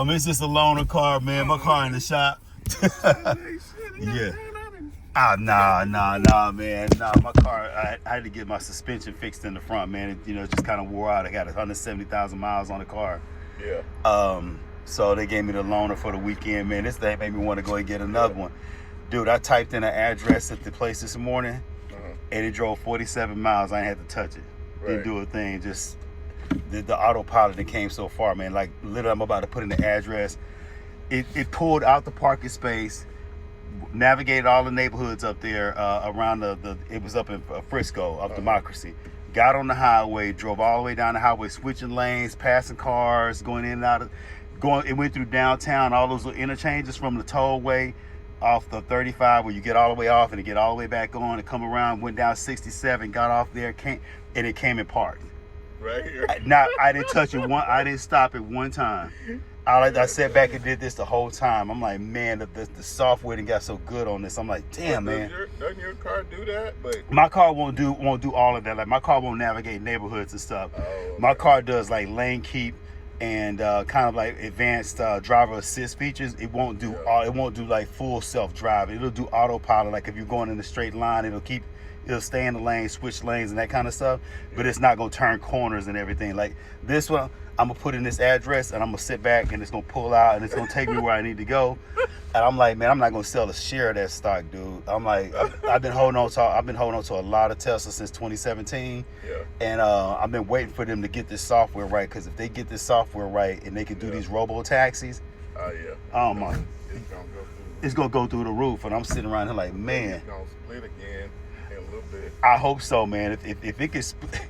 It's just a loaner car, man. My car in the shop. Yeah. Nah, man. Nah, my car, I had to get my suspension fixed in the front, man. It just kind of wore out. I got 170,000 miles on the car. Yeah. So they gave me the loaner for the weekend, man. This thing made me want to go and get another one. Dude, I typed in an address at the place this morning, and it drove 47 miles. I ain't had to touch it. Didn't do a thing. Just the autopilot that came so far, man. Like, literally, I'm about to put in the address. It pulled out the parking space, navigated all the neighborhoods up there around it was up in Frisco, up Democracy. Got on the highway, drove all the way down the highway, switching lanes, passing cars, going in and out of, it went through downtown, all those little interchanges from the tollway off the 35 where you get all the way off and get all the way back on and come around, went down 67, got off there, and it came and parked. Right. Now, I didn't touch it I didn't stop it one time. I sat back and did this the whole time. I'm like, man, the software done got so good on this. I'm like, damn, man. Doesn't your car do that? But my car won't do all of that. Like, my car won't navigate neighborhoods and stuff. Oh, okay. My car does like lane keep and kind of like advanced driver assist features. It won't do it won't do like full self driving. It'll do autopilot. Like if you're going in a straight line, it'll stay in the lane, switch lanes and that kind of stuff. But it's not gonna turn corners and everything. Like this one, I'm gonna put in this address and I'm gonna sit back and it's gonna pull out and it's gonna take me where I need to go. And I'm like, man, I'm not gonna sell a share of that stock, dude. I'm like, I've been holding on to a lot of Tesla since 2017. Yeah. And I've been waiting for them to get this software right, because if they get this software right and they can do these robo taxis, oh my, it's gonna go through the roof. And I'm sitting around here like, man, it's gonna split again in a little bit. I hope so, man. If it can split.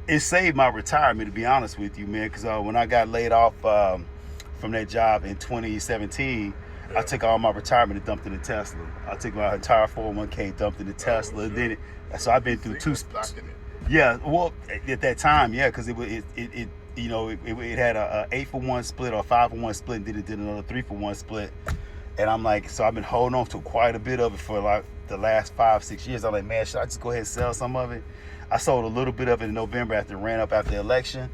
It saved my retirement, to be honest with you, man, because when I got laid off from that job in 2017, I took all my retirement and dumped it in Tesla. I took my entire 401k, dumped it in Tesla. And then so I've been through two. Yeah, well, at that time, yeah, because it had a 8-for-1 split or a 5-for-1 split, and then it did another 3-for-1 split. And I'm like, so I've been holding on to quite a bit of it for like the last 5-6 years. I'm like, man, should I just go ahead and sell some of it? I sold a little bit of it in November after it ran up after the election,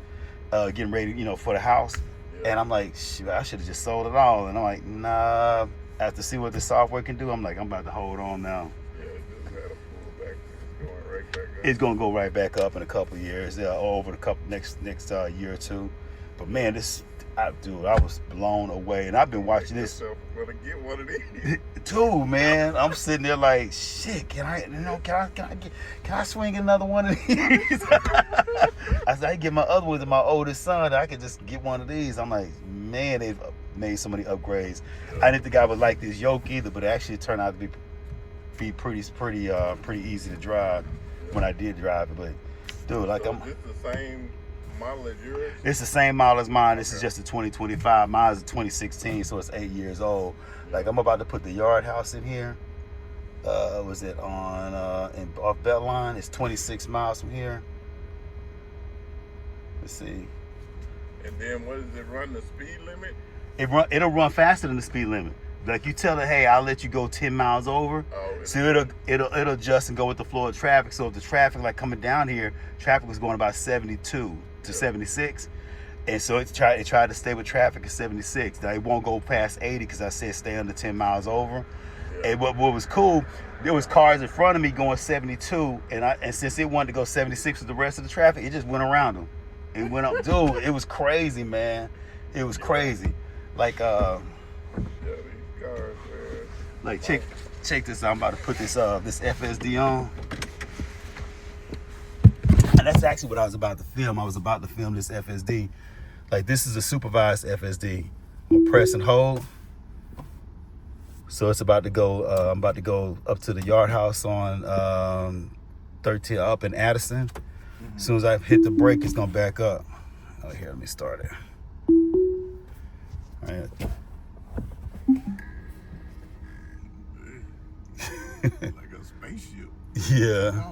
getting ready, for the house. Yeah. And I'm like, shoot, I should have just sold it all. And I'm like, nah, after see what the software can do, I'm like, I'm about to hold on now. Yeah, it just had a pullback. It's going right back up. It's going to go right back up in a couple of years, over the next year or two. But man, I was blown away. And I've been watching this. I'm gonna get one of these. Too, man. I'm sitting there like, shit, can I swing another one of these? I said, I get my other one to my oldest son. I could just get one of these. I'm like, man, they've made so many upgrades. I didn't think I would like this yoke either, but it actually turned out to be pretty easy to drive when I did drive it. But dude, like so this the same model as yours? It's the same model as mine. This is just a 2025. Mine is a 2016, so it's 8 years old. Like I'm about to put the yard house in here. Was it on off Beltline? It's 26 miles from here. Let's see. And then what does it run the speed limit? It'll run faster than the speed limit. Like you tell it, hey, I'll let you go 10 miles over. So it'll adjust and go with the flow of traffic. So if the traffic like coming down here, traffic was going about 72 to 76. And so it tried to stay with traffic at 76. Now it won't go past 80 because I said stay under 10 miles over. Yeah. And what was cool, there was cars in front of me going 72, and since it wanted to go 76 with the rest of the traffic, it just went around them. It went up, dude. It was crazy, man. It was crazy. Like these cars, man. Like check this out. I'm about to put this FSD on. And that's actually what I was about to film. I was about to film this FSD. Like this is a supervised FSD. I'm gonna press and hold. So it's about to go. I'm about to go up to the yard house on 13 up in Addison. Mm-hmm. As soon as I hit the brake, it's gonna back up. Oh, here, let me start it. All right. Like a spaceship. Yeah.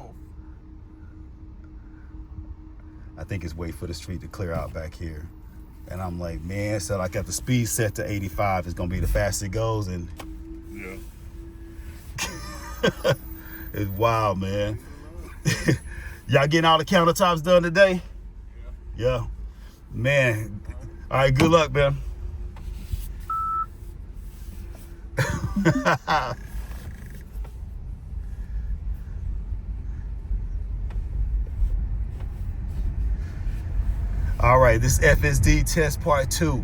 I think it's wait for the street to clear out back here. And I'm like, man, so I got the speed set to 85. It's gonna be the fastest it goes, and it's wild, man. Y'all getting all the countertops done today? Yeah. Man, All right, good luck, man. All right, this FSD test part 2,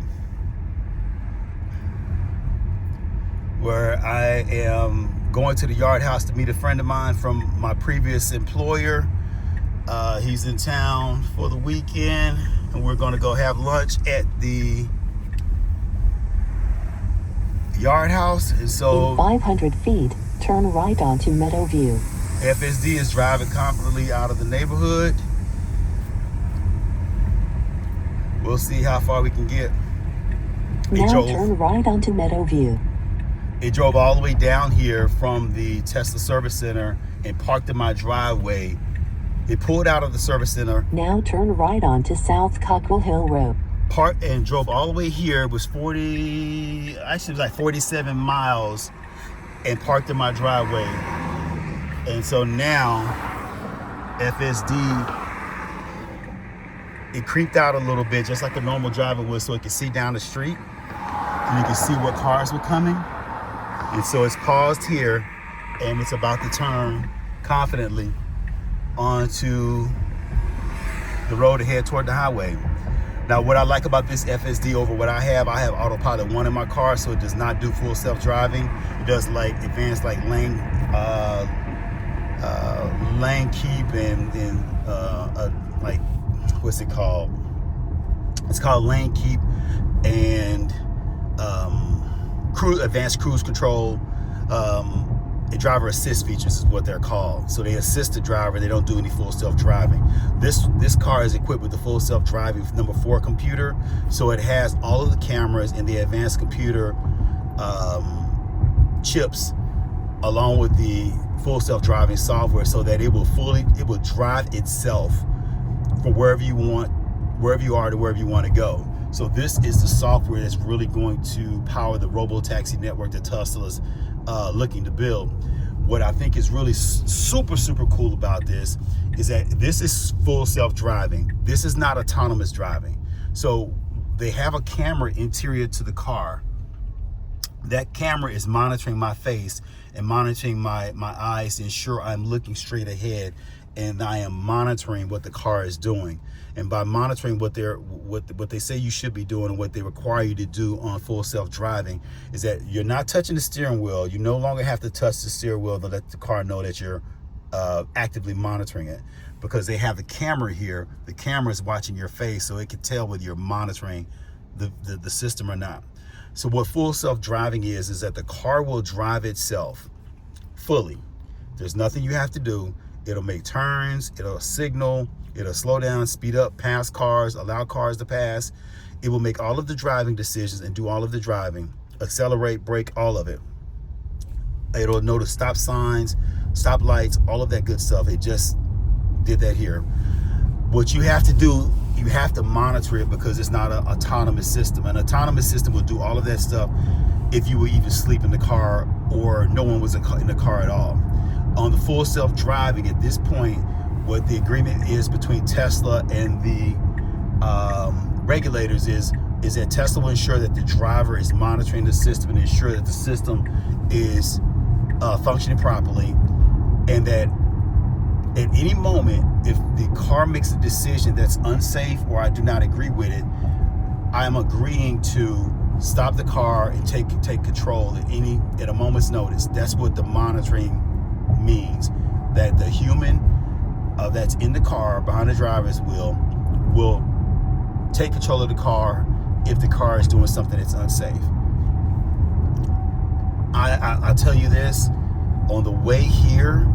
where I am going to the yard house to meet a friend of mine from my previous employer. He's in town for the weekend, and we're going to go have lunch at the yard house. And so, in 500 feet, turn right onto Meadowview. FSD is driving confidently out of the neighborhood. We'll see how far we can get. Now turn right onto Meadowview. It drove all the way down here from the Tesla service center and parked in my driveway. It pulled out of the service center. Now turn right onto South Cockrell Hill Road. Parked and drove all the way here. It was 47 miles, and parked in my driveway. And so now FSD, it creeped out a little bit, just like a normal driver would, so it could see down the street and you can see what cars were coming. And so it's paused here, and it's about to turn confidently onto the road to head toward the highway. Now, what I like about this FSD over what I have autopilot 1 in my car, so it does not do full self-driving. It does like advanced like lane keep and like, what's it called? It's called lane keep and advanced cruise control. Driver assist features is what they're called. So they assist the driver. They don't do any full self-driving. This car is equipped with the full self-driving number 4 computer. So it has all of the cameras and the advanced computer chips, along with the full self-driving software, so that it will drive itself from wherever you are to wherever you want to go. So this is the software that's really going to power the robo-taxi network that Tesla's looking to build. What I think is really super cool about this is that this is full self-driving. This is not autonomous driving. So they have a camera interior to the car. That camera is monitoring my face and monitoring my eyes to ensure I'm looking straight ahead, and I am monitoring what the car is doing. And by monitoring what they say you should be doing and what they require you to do on full self-driving, is that you're not touching the steering wheel. You no longer have to touch the steering wheel to let the car know that you're actively monitoring it, because they have the camera here. The camera is watching your face, so it can tell whether you're monitoring the system or not. So what full self-driving is that the car will drive itself fully. There's nothing you have to do. It'll make turns, it'll signal, it'll slow down, speed up, pass cars, allow cars to pass. It will make all of the driving decisions and do all of the driving, accelerate, brake, all of it. It'll know the stop signs, stop lights, all of that good stuff. It just did that here. What you have to do, you have to monitor it, because it's not an autonomous system. An autonomous system will do all of that stuff if you were even asleep in the car or no one was in the car at all. On the full self-driving, at this point, what the agreement is between Tesla and the regulators is that Tesla will ensure that the driver is monitoring the system and ensure that the system is functioning properly, and that at any moment, if the car makes a decision that's unsafe or I do not agree with it, I am agreeing to stop the car and take control at a moment's notice. That's what the monitoring means. That the human that's in the car behind the driver's wheel will take control of the car if the car is doing something that's unsafe. I'll tell you this, on the way here,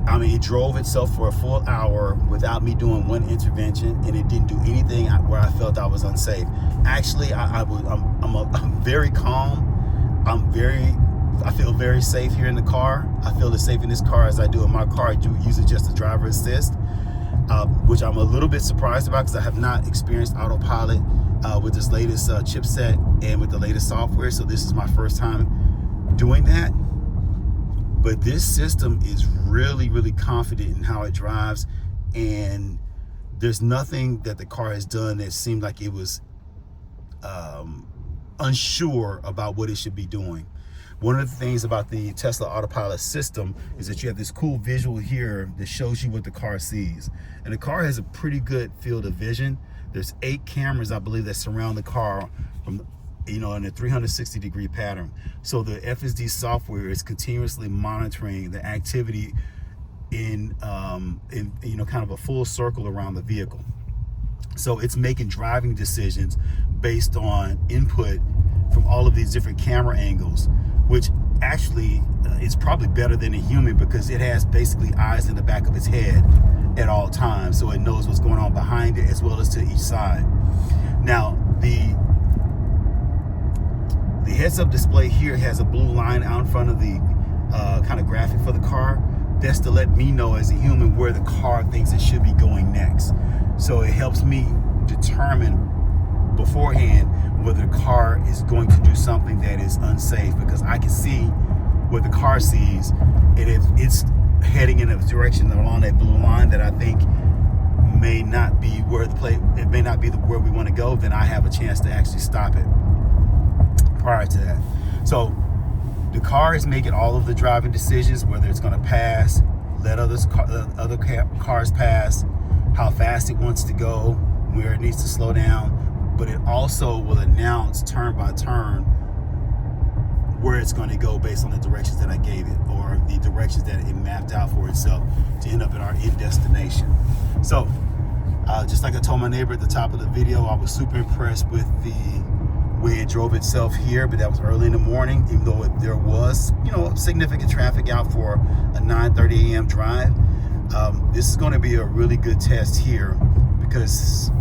I mean, it drove itself for a full hour without me doing one intervention, and it didn't do anything where I felt I was unsafe. Actually, I'm very calm. I feel very safe here in the car. I feel as safe in this car as I do in my car. I do use it just the driver assist, which I'm a little bit surprised about, because I have not experienced autopilot with this latest chipset and with the latest software. So this is my first time doing that. But this system is really confident in how it drives, and there's nothing that the car has done that seemed like it was unsure about what it should be doing. One of the things about the Tesla autopilot system is that you have this cool visual here that shows you what the car sees. And the car has a pretty good field of vision. There's 8 cameras, I believe, that surround the car from, in a 360-degree pattern. So the FSD software is continuously monitoring the activity in kind of a full circle around the vehicle. So it's making driving decisions based on input from all of these different camera angles, which actually is probably better than a human because it has basically eyes in the back of its head at all times, so it knows what's going on behind it as well as to each side. Now, the heads-up display here has a blue line out in front of the kind of graphic for the car. That's to let me know as a human where the car thinks it should be going next. So it helps me determine beforehand whether the car is going to do something that is unsafe, because I can see what the car sees, and if it's heading in a direction along that blue line that I think may not be where where we want to go, then I have a chance to actually stop it prior to that. So the car is making all of the driving decisions, whether it's going to pass, let other cars pass, how fast it wants to go, where it needs to slow down. But it also will announce turn by turn where it's going to go based on the directions that I gave it, or the directions that it mapped out for itself to end up at our end destination. So just like I told my neighbor at the top of the video, I was super impressed with the way it drove itself here, but that was early in the morning, even though there was significant traffic out for a 9:30 a.m. drive. This is going to be a really good test here because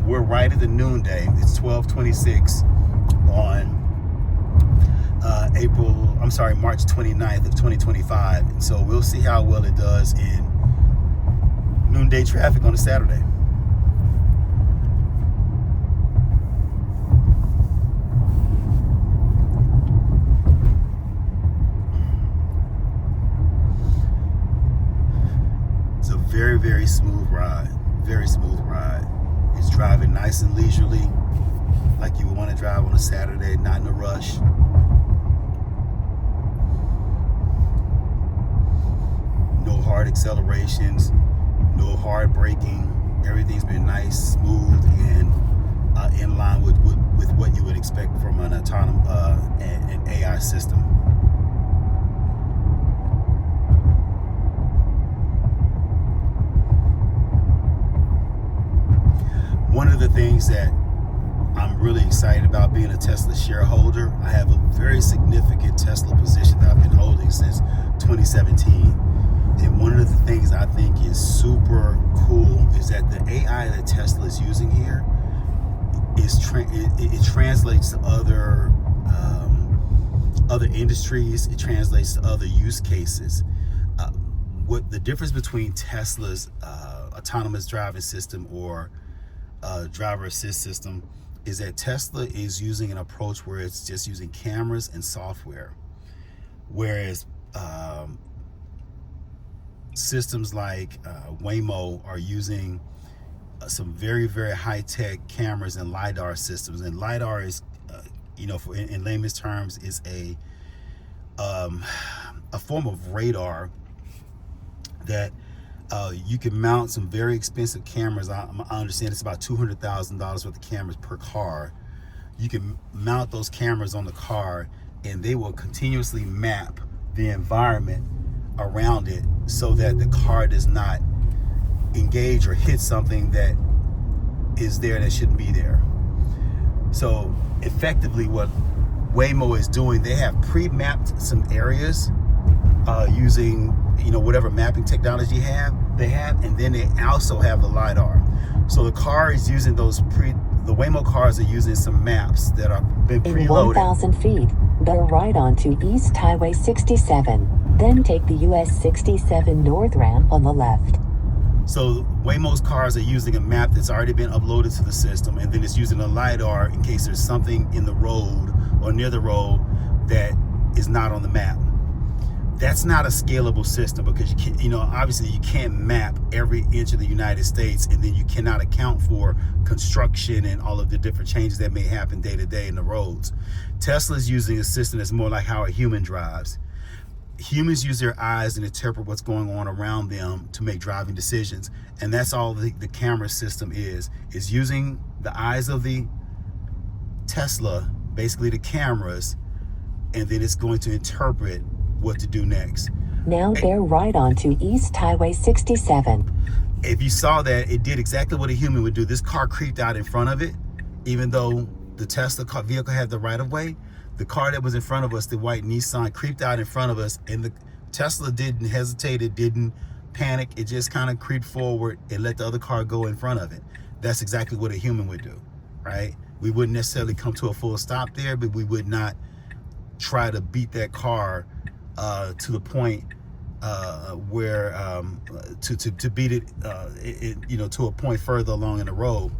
we're right at the noonday. It's 12:26 on March 29th of 2025. And so we'll see how well it does in noonday traffic on a Saturday. It's a very, very smooth ride. Very smooth ride. It's driving nice and leisurely, like you would want to drive on a Saturday, not in a rush. No hard accelerations, no hard braking. Everything's been nice, smooth, and in line with what you would expect from an autonomous an AI system. One of the things that I'm really excited about being a Tesla shareholder, I have a very significant Tesla position that I've been holding since 2017. And one of the things I think is super cool is that the AI that Tesla is using here it translates to other industries. It translates to other use cases. What the difference between Tesla's autonomous driving system or driver assist system is that Tesla is using an approach where it's just using cameras and software, whereas systems like Waymo are using some very, very high-tech cameras and LiDAR systems. And LiDAR is, in layman's terms, is a form of radar that you can mount some very expensive cameras. I understand it's about $200,000 worth of cameras per car. You can mount those cameras on the car, and they will continuously map the environment around it so that the car does not engage or hit something that is there that shouldn't be there. So effectively what Waymo is doing, they have pre-mapped some areas using whatever mapping technology they have, and then they also have the LiDAR. So the car is using the Waymo cars are using some maps that are been preloaded. In 1,000 feet, go right onto East Highway 67. Then take the US 67 North ramp on the left. So Waymo's cars are using a map that's already been uploaded to the system, and then it's using a LiDAR in case there's something in the road or near the road that is not on the map. That's not a scalable system because you can't, obviously you can't map every inch of the United States, and then you cannot account for construction and all of the different changes that may happen day to day in the roads. Tesla's using a system that's more like how a human drives. Humans use their eyes and interpret what's going on around them to make driving decisions, and that's all the camera system is using the eyes of the Tesla, basically the cameras, and then it's going to interpret what to do next. Now bear right onto East Highway 67. If you saw that, it did exactly what a human would do. This car creeped out in front of it, even though the Tesla vehicle had the right of way. The car that was in front of us, the white Nissan, creeped out in front of us, and the Tesla didn't hesitate, it didn't panic, it just kind of creeped forward and let the other car go in front of it. That's exactly what a human would do, right? We wouldn't necessarily come to a full stop there, but we would not try to beat that car to the point where to beat it, to a point further along in the road.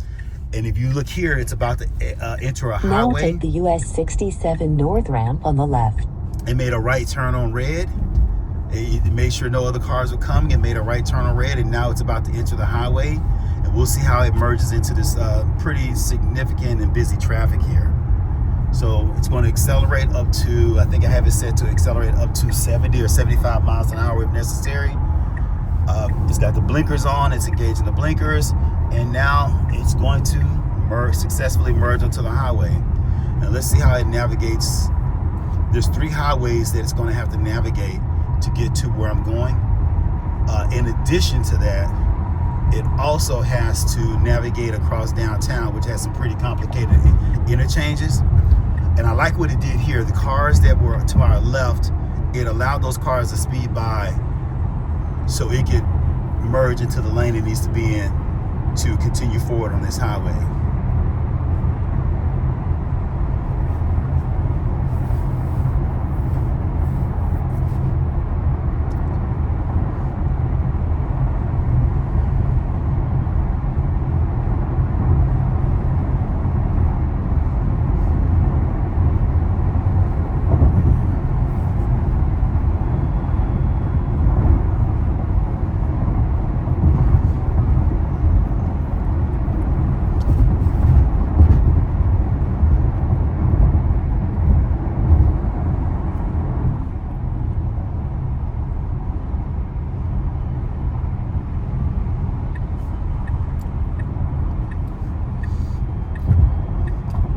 And if you look here, it's about to enter a Now highway. take the US 67 North ramp on the left. It made a right turn on red. It made sure no other cars were coming. It made a right turn on red, and now it's about to enter the highway. And we'll see how it merges into this pretty significant and busy traffic here. So it's going to accelerate up to, I think I have it set to accelerate up to 70 or 75 miles an hour if necessary. It's got the blinkers on, it's engaging the blinkers, and now it's going to successfully merge onto the highway. Now let's see how it navigates. There's 3 highways that it's going to have to navigate to get to where I'm going. In addition to that, it also has to navigate across downtown, which has some pretty complicated interchanges. And I like what it did here. The cars that were to our left, it allowed those cars to speed by so it could merge into the lane it needs to be in to continue forward on this highway.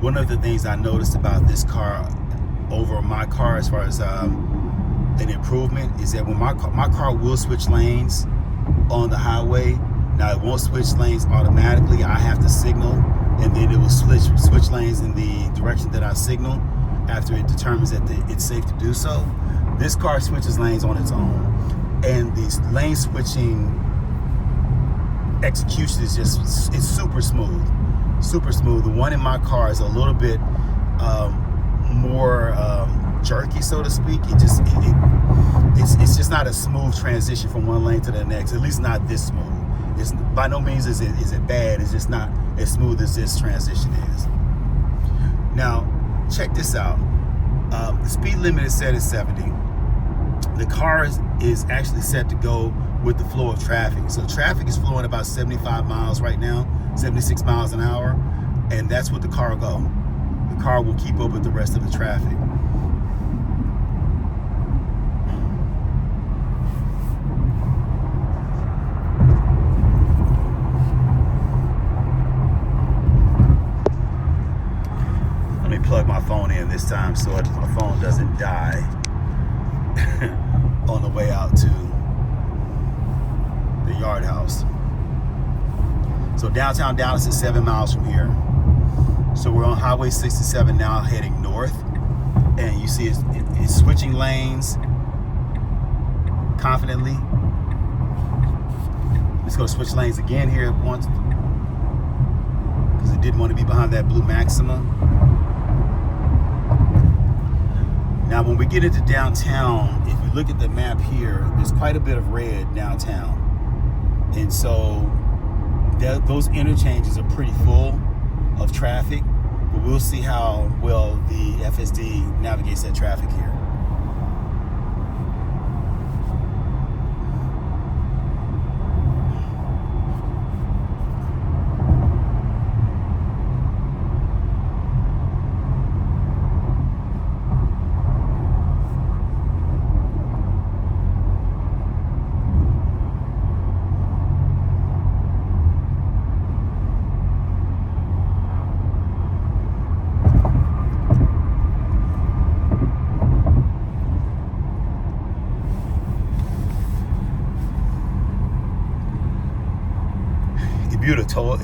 One of the things I noticed about this car over my car as far as an improvement is that when my car will switch lanes on the highway. Now it won't switch lanes automatically. I have to signal, and then it will switch lanes in the direction that I signal after it determines that it's safe to do so. This car switches lanes on its own, and the lane switching execution is it's super smooth. Super smooth. The one in my car is a little bit more jerky, so to speak. It's just not a smooth transition from one lane to the next. At least not this smooth. It's by no means is it bad. It's just not as smooth as this transition is. Now, check this out. The speed limit is set at 70. The car is actually set to go with the flow of traffic. So traffic is flowing about 75 miles right now, 76 miles an hour, and that's what the car will go. The car will keep up with the rest of the traffic. Let me plug my phone in this time so my phone doesn't die on the way out to the yard house. So downtown Dallas is 7 miles from here. So we're on Highway 67 now, heading north, and you see it's switching lanes confidently. It's going to switch lanes again here once because it didn't want to be behind that blue Maxima. Now, when we get into downtown, if you look at the map here, there's quite a bit of red downtown. And so those interchanges are pretty full of traffic, but we'll see how well the FSD navigates that traffic here.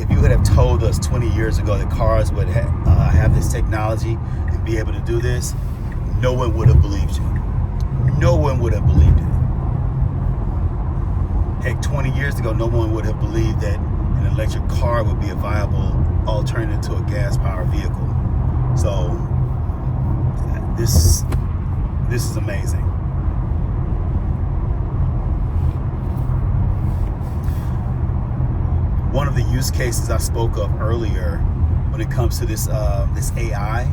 if you would have told us 20 years ago that cars would have this technology and be able to do this, no one would have believed you. No one would have believed it. Heck, 20 years ago, no one would have believed that an electric car would be a viable alternative to a gas-powered vehicle. So this is amazing. One of the use cases I spoke of earlier when it comes to this this AI,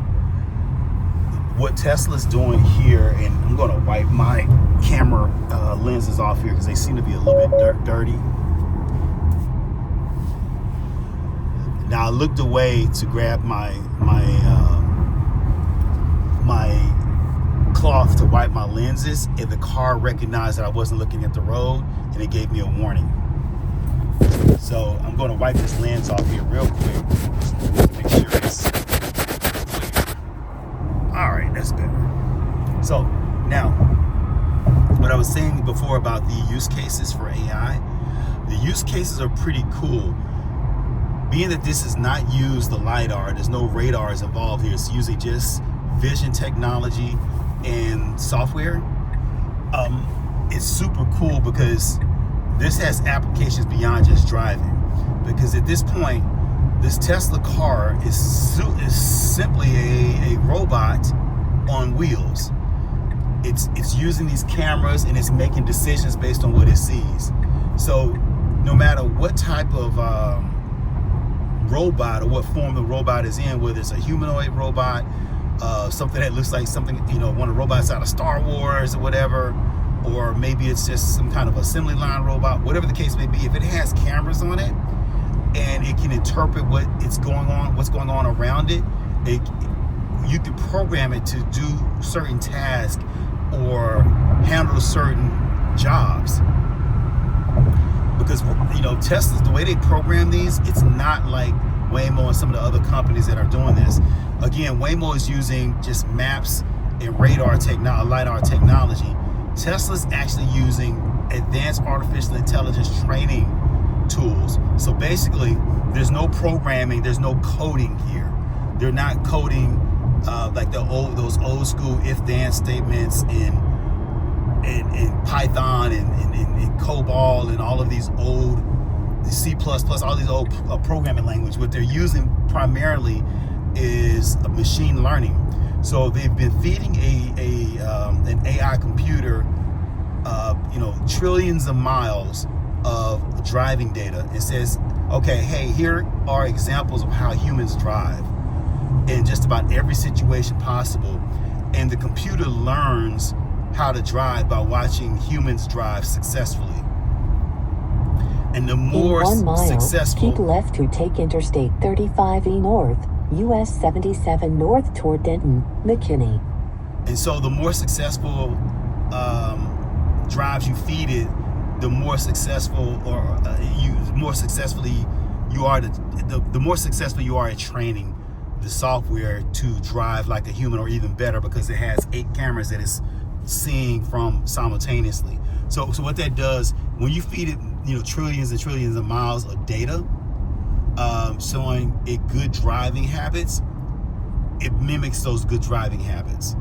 what Tesla's doing here, and I'm going to wipe my camera lenses off here because they seem to be a little bit dirty. Now I looked away to grab my cloth to wipe my lenses, and the car recognized that I wasn't looking at the road, and it gave me a warning. So I'm going to wipe this lens off here real quick to make sure it's clear. All right, that's better. So now, what I was saying before about the use cases for AI, the use cases are pretty cool. Being that this is not used the LiDAR, there's no radars involved here. It's usually just vision technology and software. It's super cool because this has applications beyond just driving. Because at this point, this Tesla car is simply a robot on wheels. It's using these cameras and it's making decisions based on what it sees. So no matter what type of robot or what form the robot is in, whether it's a humanoid robot, something that looks like something, one of the robots out of Star Wars or whatever, or maybe it's just some kind of assembly line robot, whatever the case may be, if it has cameras on it and it can interpret what's going on around it, you can program it to do certain tasks or handle certain jobs. Because Tesla's, the way they program these, it's not like Waymo and some of the other companies that are doing this. Again, Waymo is using just maps and LiDAR technology. Tesla's actually using advanced artificial intelligence training tools. So basically, there's no programming, there's no coding here. They're not coding like those old school if-then statements in Python and COBOL and all of these old C++, all these old programming language. What they're using primarily is machine learning. So they've been feeding an AI computer, trillions of miles of driving data. It says, okay, hey, here are examples of how humans drive in just about every situation possible. And the computer learns how to drive by watching humans drive successfully. And the more in 1 mile, successful, keep left to take Interstate 35E North, US 77 North toward Denton, McKinney. And so the more successful drives you feed it, the more successful the more successful you are at training the software to drive like a human, or even better, because it has 8 cameras that it's seeing from simultaneously. So what that does, when you feed it trillions and trillions of miles of data, showing it good driving habits, it mimics those good driving habits.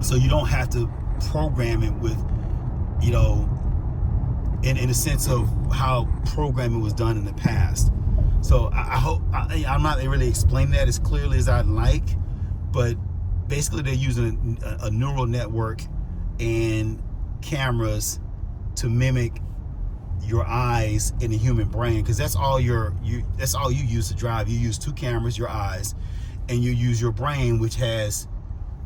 So you don't have to program it with, in a sense of how programming was done in the past. So I hope I'm not really explaining that as clearly as I'd like, but basically they're using a neural network and cameras to mimic your eyes in the human brain, because that's all you use to drive. You use 2 cameras, your eyes, and you use your brain, which has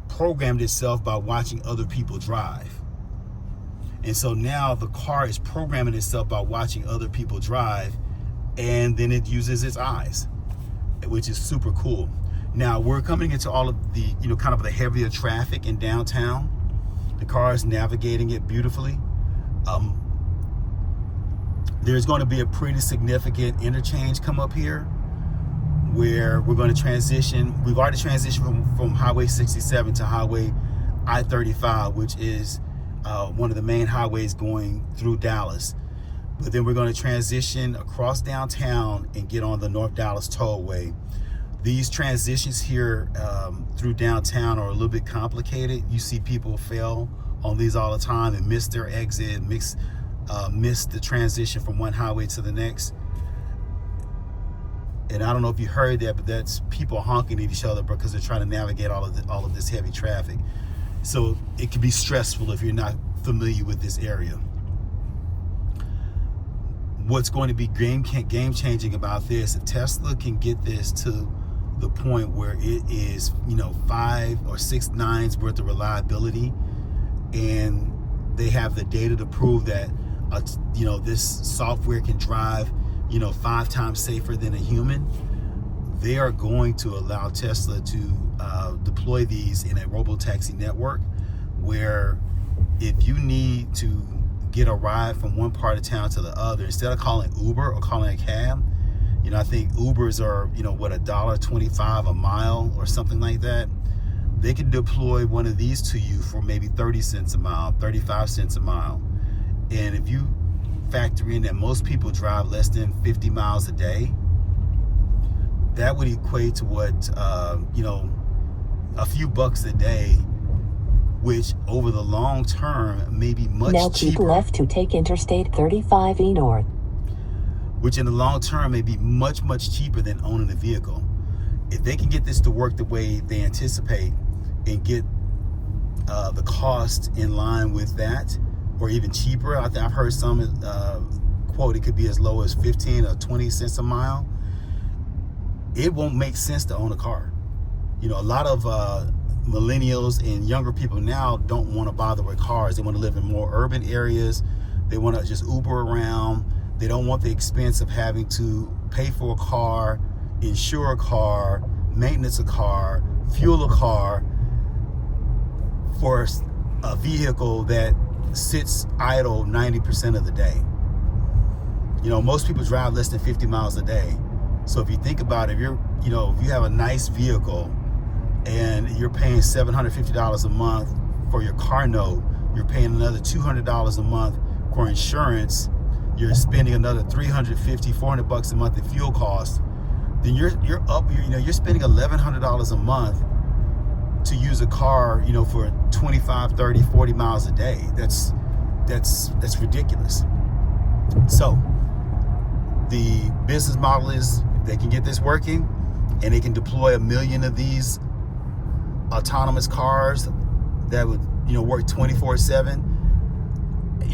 programmed itself by watching other people drive. And so now the car is programming itself by watching other people drive, and then it uses its eyes, which is super cool. Now we're coming into all of the kind of the heavier traffic in downtown. The car is navigating it beautifully. There's going to be a pretty significant interchange come up here where we're going to transition. We've already transitioned from Highway 67 to Highway I-35, which is one of the main highways going through Dallas. But then we're going to transition across downtown and get on the North Dallas Tollway. These transitions here through downtown are a little bit complicated. You see people fail on these all the time and miss their exit, miss the transition from one highway to the next. And I don't know if you heard that, but that's people honking at each other because they're trying to navigate all of this heavy traffic. So it can be stressful if you're not familiar with this area. What's going to be game changing about this, if Tesla can get this to the point where it is, 5 or 6 nines worth of reliability, and they have the data to prove that, this software can drive, 5 times safer than a human, they are going to allow Tesla to deploy these in a robo-taxi network where if you need to get a ride from one part of town to the other, instead of calling Uber or calling a cab, I think Ubers are, $1.25 a mile or something like that. They can deploy one of these to you for maybe 30 cents a mile, 35 cents a mile. And if you factor in that most people drive less than 50 miles a day, that would equate to what, a few bucks a day, which over the long term may be much cheaper. Now keep left to take Interstate 35E North. Which in the long term may be much, much cheaper than owning a vehicle. If they can get this to work the way they anticipate and get the cost in line with that, or even cheaper, I've heard some quote it could be as low as 15 or 20 cents a mile, it won't make sense to own a car. A lot of millennials and younger people now don't want to bother with cars. They want to live in more urban areas. They want to just Uber around. They don't want the expense of having to pay for a car, insure a car, maintenance a car, fuel a car for a vehicle that sits idle 90% of the day. Most people drive less than 50 miles a day. So if you think about it, if if you have a nice vehicle and you're paying $750 a month for your car note, you're paying another $200 a month for insurance, you're spending another $350-400 a month in fuel costs, then you're spending $1,100 a month to use a car, for 25, 30, 40 miles a day. That's ridiculous. So the business model is they can get this working and they can deploy 1 million of these autonomous cars that would, work 24/7.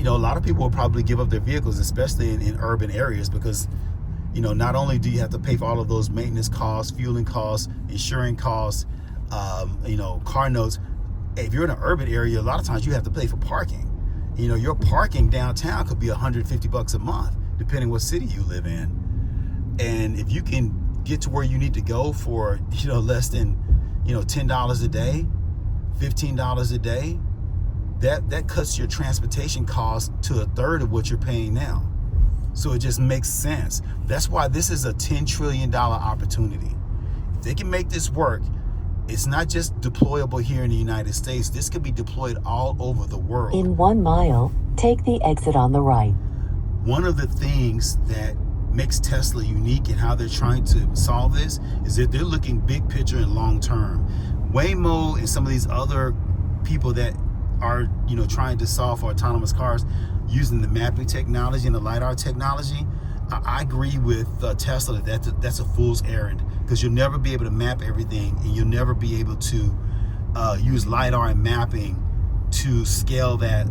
A lot of people will probably give up their vehicles, especially in urban areas, because, not only do you have to pay for all of those maintenance costs, fueling costs, insuring costs, car notes. If you're in an urban area, a lot of times you have to pay for parking. Your parking downtown could be $150 a month, depending what city you live in. And if you can get to where you need to go for, less than, $10 a day, $15 a day, that cuts your transportation costs to a third of what you're paying now. So it just makes sense. That's why this is a $10 trillion opportunity. If they can make this work, it's not just deployable here in the United States. This could be deployed all over the world. In 1 mile, take the exit on the right. One of the things that makes Tesla unique in how they're trying to solve this is that they're looking big picture and long term. Waymo and some of these other people that are trying to solve for autonomous cars using the mapping technology and the LiDAR technology, I agree with Tesla that that's a fool's errand, because you'll never be able to map everything, and you'll never be able to use LiDAR and mapping to scale that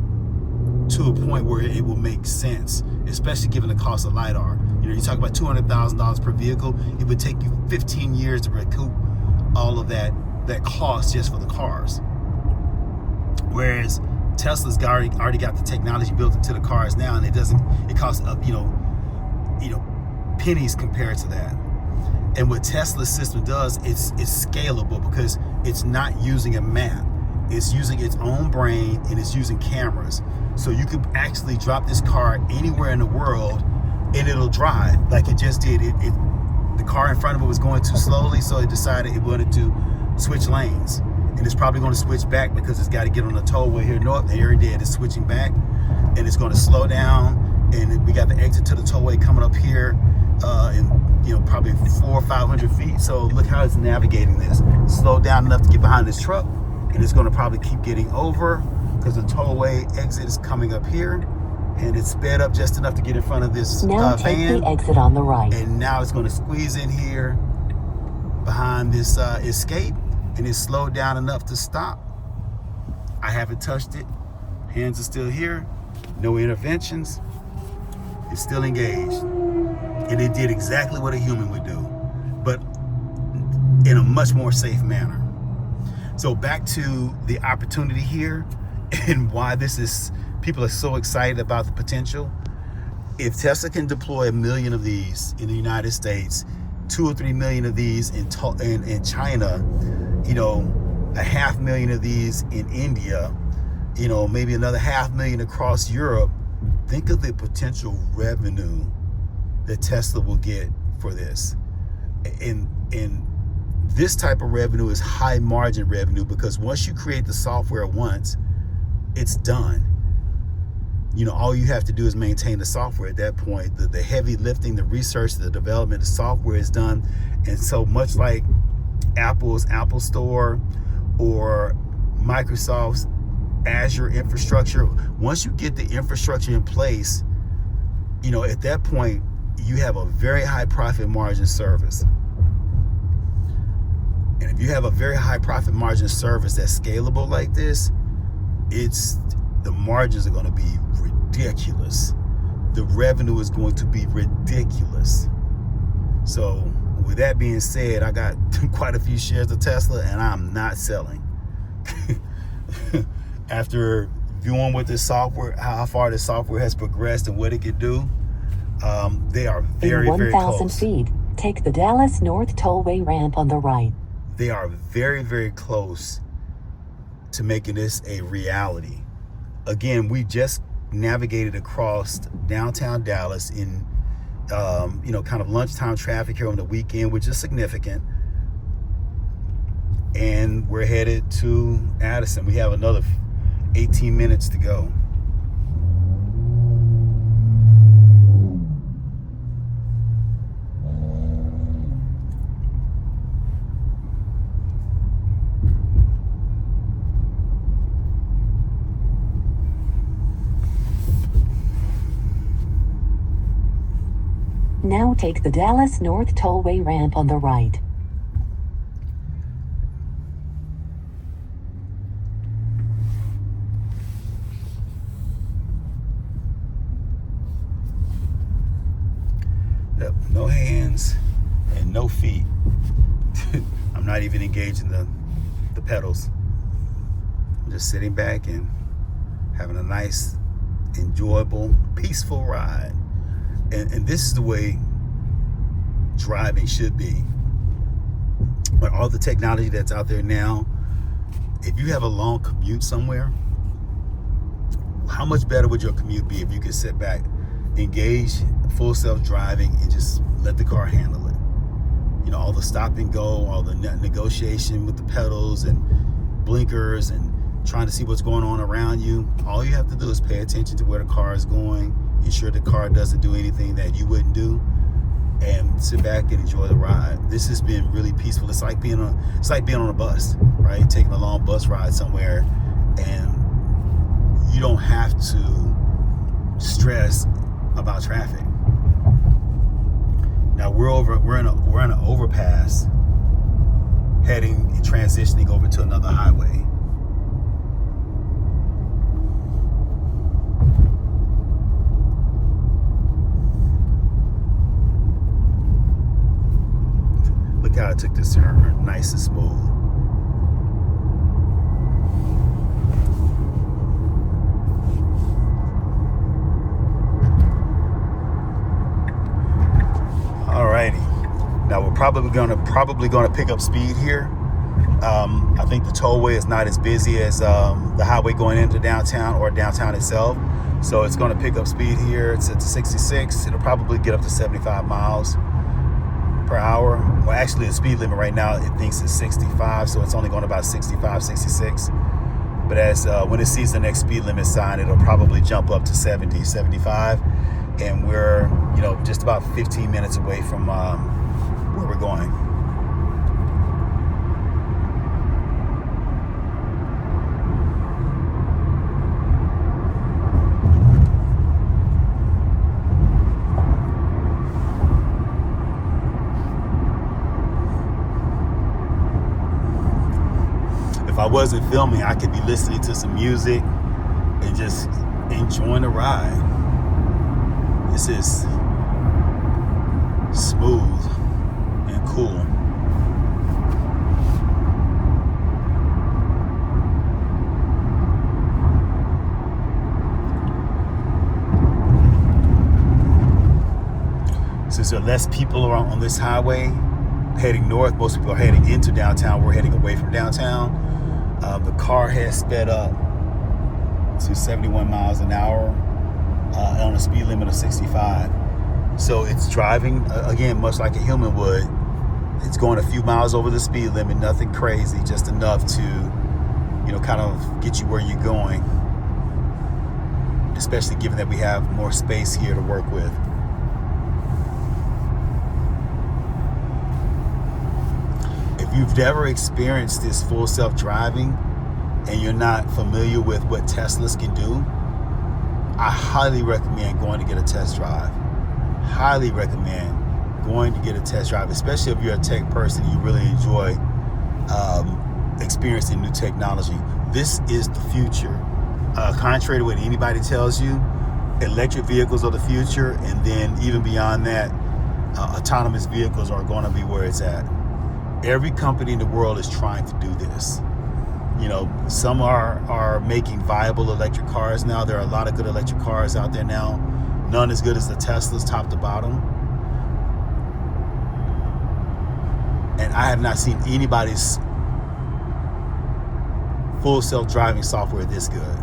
to a point where it will make sense, especially given the cost of LiDAR. You talk about $200,000 per vehicle. It would take you 15 years to recoup all of that cost just for the cars. Whereas Tesla's already got the technology built into the cars now, and it costs pennies compared to that. And what Tesla's system does, it's scalable because it's not using a map. It's using its own brain, and it's using cameras. So you could actually drop this car anywhere in the world and it'll drive like it just did. The car in front of it was going too slowly, so it decided it wanted to switch lanes. And it's probably going to switch back because it's got to get on the tollway here north. And here it did. It's switching back, and it's going to slow down, and we got the exit to the tollway coming up here in probably 400 or 500 feet. So look how it's navigating this. Slow down enough to get behind this truck, and it's going to probably keep getting over because the tollway exit is coming up here, and it's sped up just enough to get in front of this Now take van. the exit on the right. And now it's going to squeeze in here behind this escape, and it's slowed down enough to stop. I haven't touched it. Hands are still here. No interventions. It's still engaged. And it did exactly what a human would do, but in a much more safe manner. So back to the opportunity here and why people are so excited about the potential. If Tesla can deploy 1 million of these in the United States, 2 or 3 million of these in China, 500,000 of these in India, maybe another 500,000 across Europe, think of the potential revenue that Tesla will get for this. And this type of revenue is high margin revenue, because once you create the software once, it's done. All you have to do is maintain the software at that point. The heavy lifting, the research, the development, the software is done. And so much like Apple's Apple Store or Microsoft's Azure infrastructure, once you get the infrastructure in place, at that point, you have a very high profit margin service. And if you have a very high profit margin service that's scalable like this, the margins are going to be ridiculous. The revenue is going to be ridiculous. So with that being said, I got quite a few shares of Tesla, and I'm not selling. After viewing what this software, how far this software has progressed and what it can do, they are very, in very 1,000 close. feet, take the Dallas North Tollway ramp on the right. They are very, very close to making this a reality. Again, we just navigated across downtown Dallas in, kind of lunchtime traffic here on the weekend, which is significant. And we're headed to Addison. We have another 18 minutes to go. Now take the Dallas North Tollway ramp on the right. Yep, no hands and no feet. I'm not even engaging the pedals. I'm just sitting back and having a nice, enjoyable, peaceful ride. And this is the way driving should be. But all the technology that's out there now, if you have a long commute somewhere, how much better would your commute be if you could sit back, engage full self-driving, and just let the car handle it? All the stop and go, all the negotiation with the pedals and blinkers and trying to see what's going on around you. All you have to do is pay attention to where the car is going, ensure the car doesn't do anything that you wouldn't do, and sit back and enjoy the ride. This has been really peaceful. It's like being on a bus, right? Taking a long bus ride somewhere, and you don't have to stress about traffic. Now we're in an overpass, heading and transitioning over to another highway. Look how I took this turn, nice and smooth. Alrighty, now we're probably gonna pick up speed here. I think the tollway is not as busy as the highway going into downtown or downtown itself, so it's gonna pick up speed here. It's at 66. It'll probably get up to 75 miles per hour. Well, actually the speed limit right now, it thinks it's 65, so it's only going about 65, 66. But as when it sees the next speed limit sign, it'll probably jump up to 70, 75. and we're, just about 15 minutes away from where we're going. If I wasn't filming, I could be listening to some music and just enjoying the ride. This is smooth and cool. Since there are less people around on this highway heading north, most people are heading into downtown. We're heading away from downtown. The car has sped up to 71 miles an hour on a speed limit of 65. So it's driving, again, much like a human would. It's going a few miles over the speed limit, nothing crazy, just enough to, kind of get you where you're going. Especially given that we have more space here to work with. If you've never experienced this full self-driving and you're not familiar with what Teslas can do, I highly recommend going to get a test drive. Highly recommend going to get a test drive, especially if you're a tech person, you really enjoy experiencing new technology. This is the future. Contrary to what anybody tells you, electric vehicles are the future, and then even beyond that, autonomous vehicles are going to be where it's at. Every company in the world is trying to do this. Some are making viable electric cars now. There are a lot of good electric cars out there now. None as good as the Teslas, top to bottom. And I have not seen anybody's full self-driving software this good.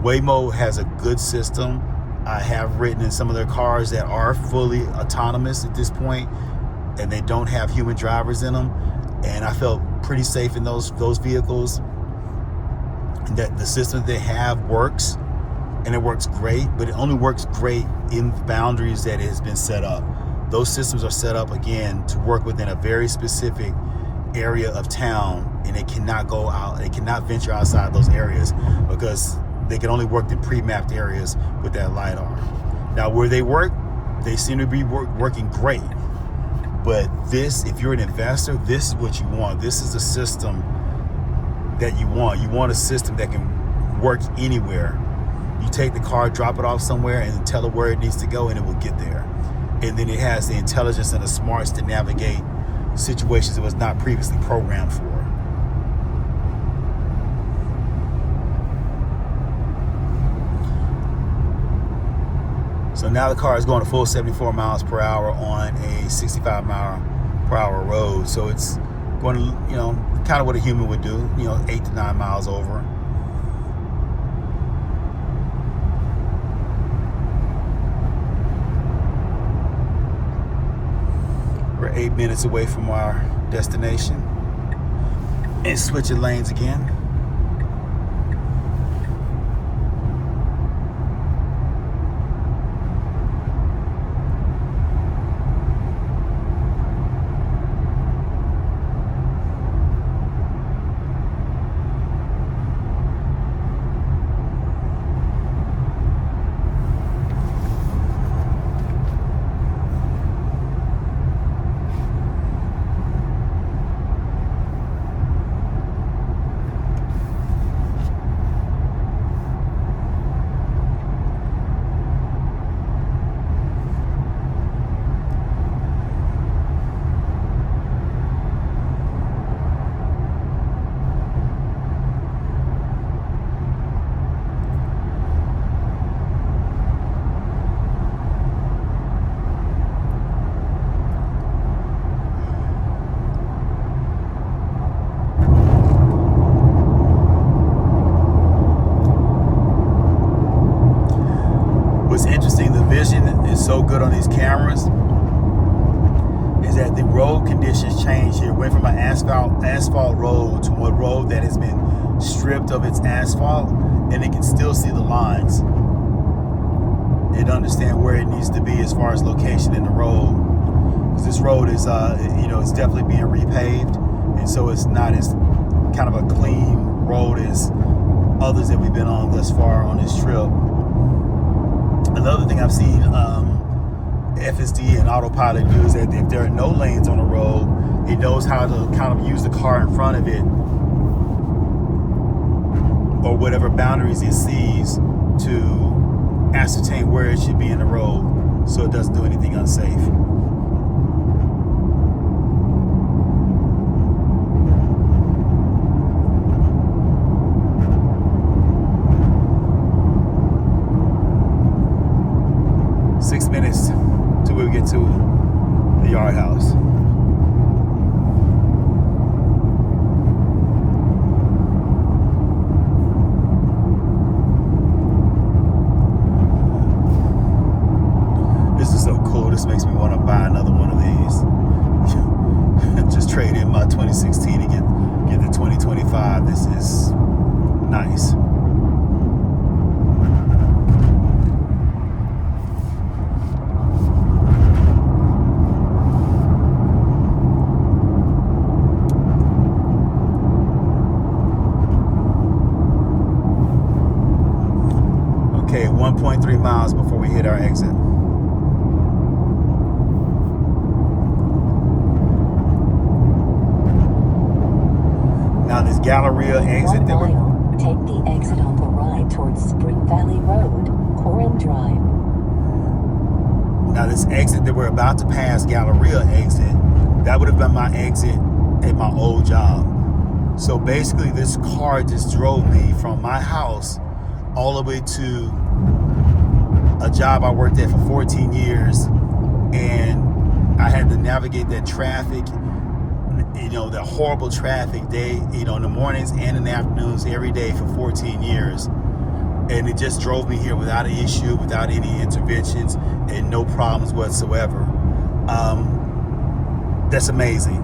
Waymo has a good system. I have ridden in some of their cars that are fully autonomous at this point, and they don't have human drivers in them, and I felt pretty safe in those vehicles. And that the system they have works, and it works great, but it only works great in the boundaries that it has been set up. Those systems are set up, again, to work within a very specific area of town, and they cannot go out, they cannot venture outside those areas because they can only work the pre-mapped areas with that LiDAR. Now, where they work, they seem to be working great. But this, if you're an investor, this is what you want. This is a system that you want. You want a system that can work anywhere. You take the car, drop it off somewhere, and tell it where it needs to go, and it will get there. And then it has the intelligence and the smarts to navigate situations it was not previously programmed for. So now the car is going a full 74 miles per hour on a 65 mile per hour road. So it's going to, kind of what a human would do, 8 to 9 miles over. We're 8 minutes away from our destination. And switching lanes again. So good on these cameras is that the road conditions change here. Went from an asphalt road to a road that has been stripped of its asphalt, and it can still see the lines. and understand where it needs to be as far as location in the road. Because this road is, it's definitely being repaved, and so it's not as kind of a clean road as others that we've been on thus far on this trip. Another thing I've seen FSD and autopilot do is that if there are no lanes on the road, it knows how to kind of use the car in front of it or whatever boundaries it sees to ascertain where it should be in the road so it doesn't do anything unsafe. Minutes till we get to the yard house. This is so cool. This makes me want to buy another one of these. Just trade in my 2016 and get the 2025. This is nice. Okay, 1.3 miles before we hit our exit. Now this Galleria exit that we're... Take the exit on the right towards Spring Valley Road, Coram Drive. Now this exit that we're about to pass, Galleria exit, that would have been my exit at my old job. So basically this car just drove me from my house all the way to a job I worked at for 14 years, and I had to navigate that traffic, the horrible traffic day, in the mornings and in the afternoons every day for 14 years. And it just drove me here without an issue, without any interventions, and no problems whatsoever. That's amazing.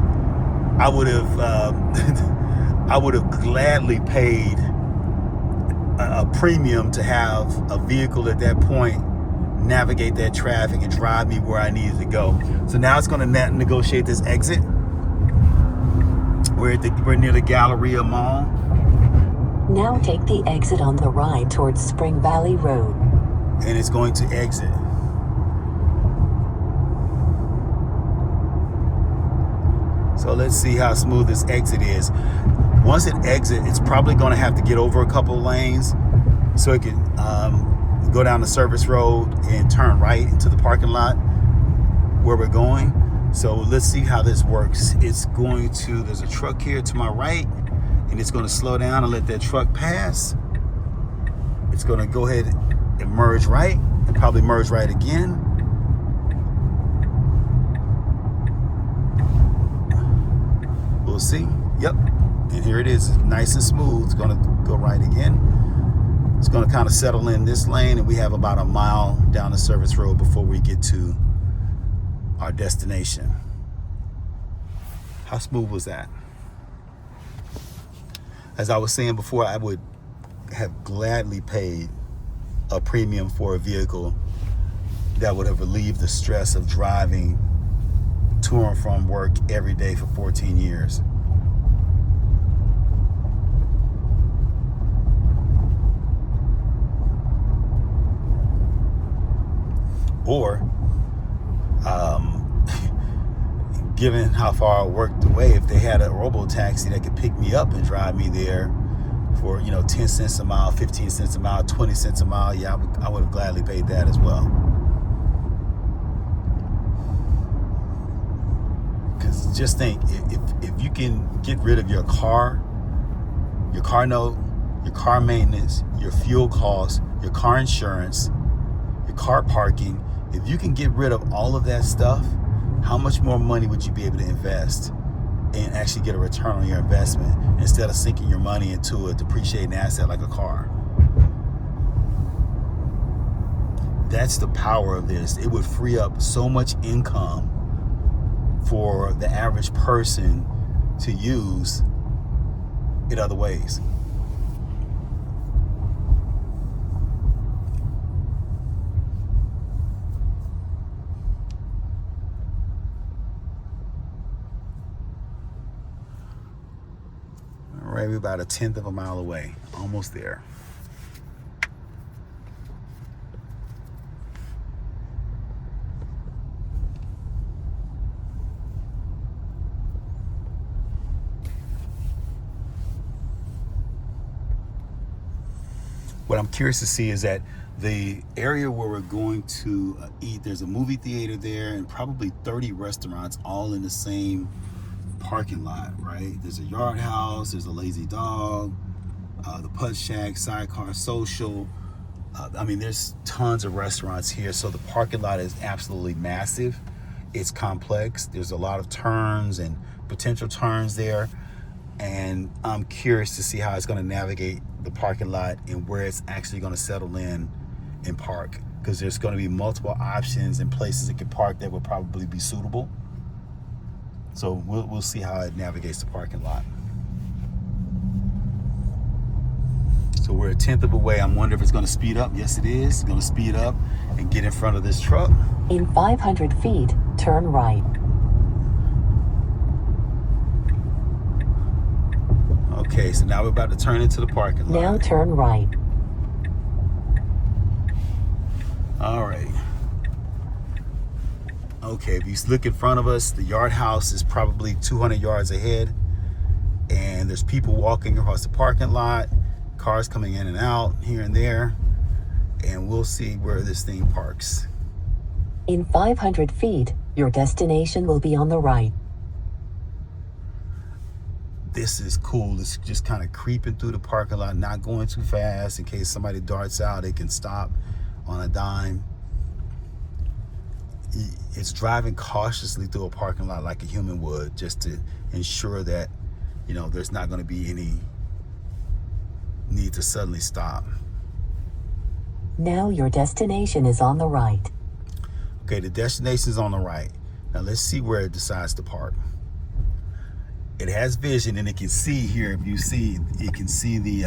I would have gladly paid a premium to have a vehicle at that point navigate that traffic and drive me where I needed to go. So now it's going to negotiate this exit. We're near the Galleria Mall. Now take the exit on the right towards Spring Valley Road. And it's going to exit. So let's see how smooth this exit is. Once it exits, it's probably going to have to get over a couple of lanes so it can go down the service road and turn right into the parking lot where we're going. So let's see how this works. It's going to, there's a truck here to my right, and it's going to slow down and let that truck pass. It's going to go ahead and merge right, and probably merge right again. We'll see. Yep. And here it is, nice and smooth. It's going to go right again. It's going to kind of settle in this lane, and we have about a mile down the service road before we get to our destination. How smooth was that? As I was saying before, I would have gladly paid a premium for a vehicle that would have relieved the stress of driving to and from work every day for 14 years. Or, given how far I worked away, if they had a robo-taxi that could pick me up and drive me there for, 10 cents a mile, 15 cents a mile, 20 cents a mile, yeah, I would have gladly paid that as well. Because just think, if you can get rid of your car note, your car maintenance, your fuel costs, your car insurance, your car parking, if you can get rid of all of that stuff, how much more money would you be able to invest and actually get a return on your investment instead of sinking your money into a depreciating asset like a car? That's the power of this. It would free up so much income for the average person to use in other ways. right, we're about 1/10 of a mile away. Almost there. What I'm curious to see is that the area where we're going to eat, there's a movie theater there and probably 30 restaurants all in the same parking lot, right? There's a Yard House, there's a Lazy Dog, the Putt Shack, Sidecar Social. I mean, there's tons of restaurants here, so the parking lot is absolutely massive. It's complex. There's a lot of turns and potential turns there, and I'm curious to see how it's going to navigate the parking lot and where it's actually going to settle in and park, because there's going to be multiple options and places it can park that would probably be suitable. So we'll see how it navigates the parking lot. So we're 1/10 of a way. I'm wondering if it's going to speed up. Yes, it is. It's going to speed up and get in front of this truck. In 500 feet, turn right. Okay, so now we're about to turn into the parking lot. Now turn right. All right. Okay, if you look in front of us, the Yard House is probably 200 yards ahead, and there's people walking across the parking lot, cars coming in and out here and there, and we'll see where this thing parks. In 500 feet, your destination will be on the right. This is cool. It's just kind of creeping through the parking lot, not going too fast in case somebody darts out. They can stop on a dime. It's driving cautiously through a parking lot like a human would, just to ensure that, you know, there's not going to be any need to suddenly stop. Now your destination is on the right. Okay, the destination is on the right. Now let's see where it decides to park. It has vision, and it can see here. If you see, it can see the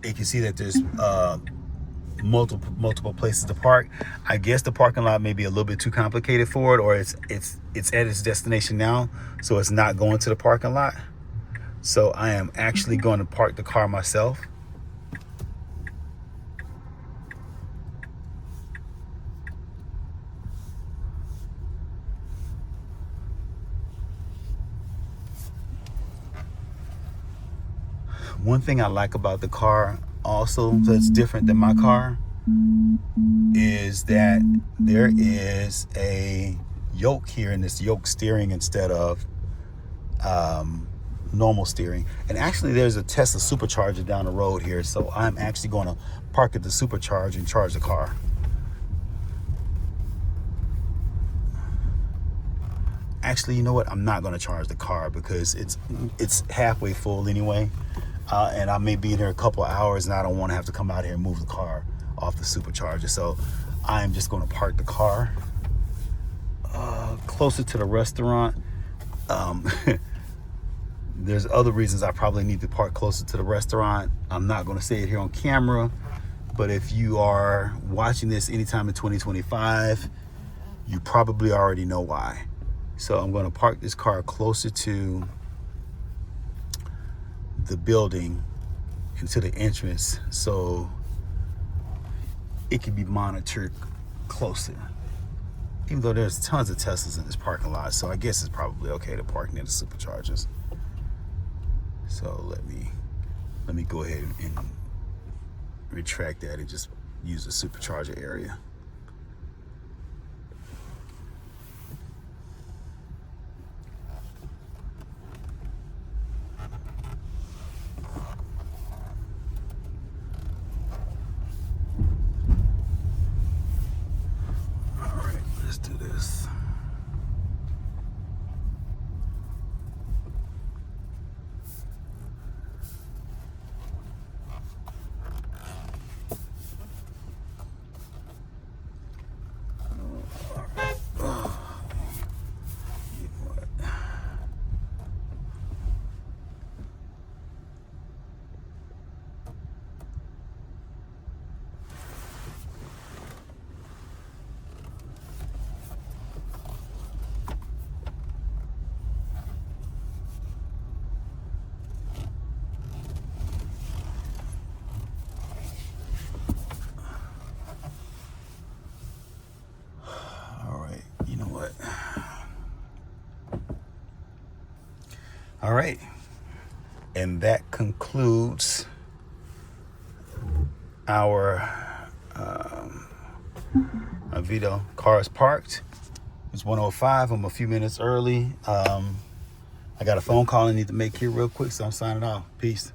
it can see that there's multiple places to park. I guess the parking lot may be a little bit too complicated for it, or it's at its destination now, so it's not going to the parking lot. So I am actually going to park the car myself. One thing I like about the car also that's different than my car is that there is a yoke here, and this yoke steering instead of normal steering. And actually there's a Tesla supercharger down the road here, so I'm actually going to park at the supercharger and charge the car. Actually, you know what? I'm not going to charge the car because it's halfway full anyway. And I may be in here a couple of hours, and I don't want to have to come out here and move the car off the supercharger. So I am just going to park the car closer to the restaurant. There's other reasons I probably need to park closer to the restaurant. I'm not going to say it here on camera, but if you are watching this anytime in 2025, you probably already know why. So I'm going to park this car closer to the building and to the entrance, so it can be monitored closer. Even though there's tons of Teslas in this parking lot, so I guess it's probably okay to park near the superchargers. So let me go ahead and retract that and just use the supercharger area. All right. And that concludes our video. Car is parked. It's 1:05. I'm a few minutes early. I got a phone call I need to make here real quick, so I'm signing off. Peace.